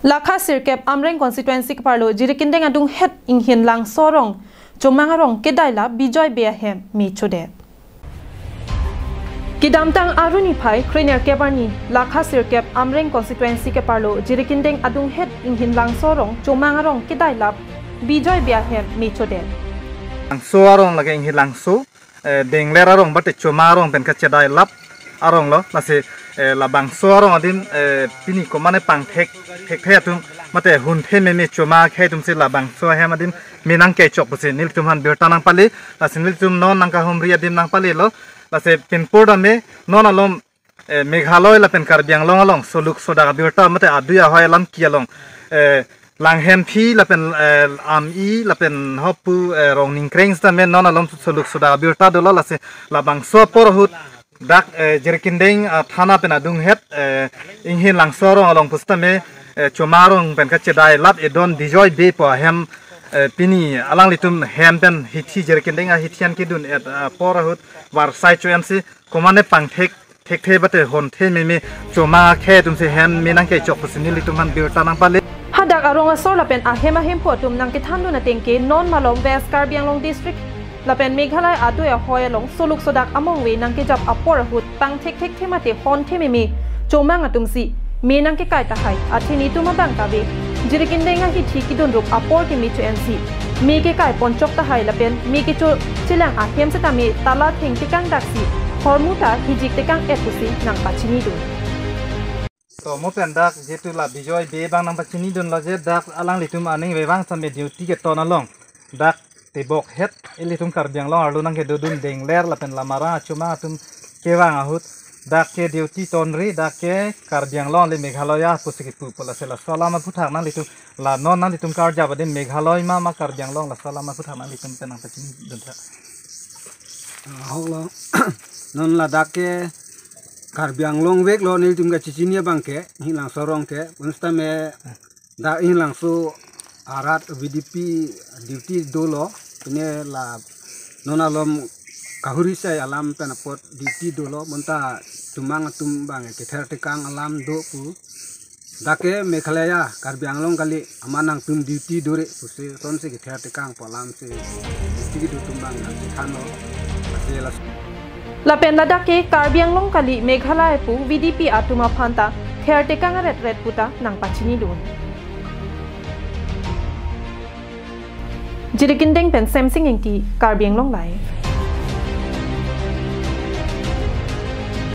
Lakha sirkep amreng constituency keparlo jirikindeng adung het inghin lang sorong jomangarong kedaila bijoy beahem mi chode Kidamtang aruni phai kriner kebarni lakha sirkep amreng constituency keparlo jirikindeng adung het inghin lang sorong jomangarong kedaila bijoy beahem mi chode Langso arong lagi inghin langso dengler arong bate chomarong ben kachedai lap arong lo nasi labang suarong adin pini ko mane pang tek tum mate hun the me choma khe tum se labang so hem adin minang ke chok puse nil tum han bertanang pali lase nil tum non nang ka homri adin nang pali lo lase pinpur me non alom meghaloi la pen karbiang long along soluk soda berta mate aduya hoy lam ki along lang hem phi la pen am I la pen hopu rong ning kreng sta me non alom soluk soda berta do lase labang so porhut dak jerkindeng thana pena dung het inghin langsorong along pustame chomarong pen kachedai lap edon bijoy be po hem pini alang litum hem pen hithi jerkindeng hithian kidun et porahut war sai choyamsi komane pangthek thek bate hon the me choma khe tum se hem minang ke chok pusini litum han birta nang pale hadak arong asor pen ahem photum nang ke thandu na tengke non malong west karbianglong district Lapen Meghalaya atu ya hoyalong soluk sodak among we nang ke jab apor hut pang thek themate hon thememe chomang atumsi me nang ke kai tahai athini tuma bang tabe jirikindenga hi thikidon rup apor ke michu nc me ke kai ponchok tahai lapen me ke cho chilang ahem se tame tala theng tikang daksi hormuta hijik tekang epusi nang pachini dun so mo pen dak jetu la bijoy be bang nang pachini dun la je dak alang litum aning we bang same duty ke tonalong dak tebok het ilitum karbiang long arlu nang ke dudun dengler lapen lamara cuma tum kewang ahut dak ke duty tonri dak ke karbiang long le Meghalaya pusik pu pola sela salama puthak nang litum la non nang litum karja bade Meghalaya ma karbiang long la salama puthak nang litum penang pacini dunta holo non la dak ke karbiang long wek lo ni tum ga cicinia bangke hilang sorong ke unstame dak hilang su arat VDP duty dolo ini la nonalom kahuri saya alam penapot duty dolo monta cuma ngatum bang ke tekang alam do pu dake Meghalaya karbianglong kali amanang tum duty dore pusi son se ke tekang polam se duty do tumbang na khano aselas la pen ladake karbianglong kali Meghalaya pu VDP atuma phanta tekang ret puta nang pachini dun Jirikindeng pen Samsung engki Karbianglong live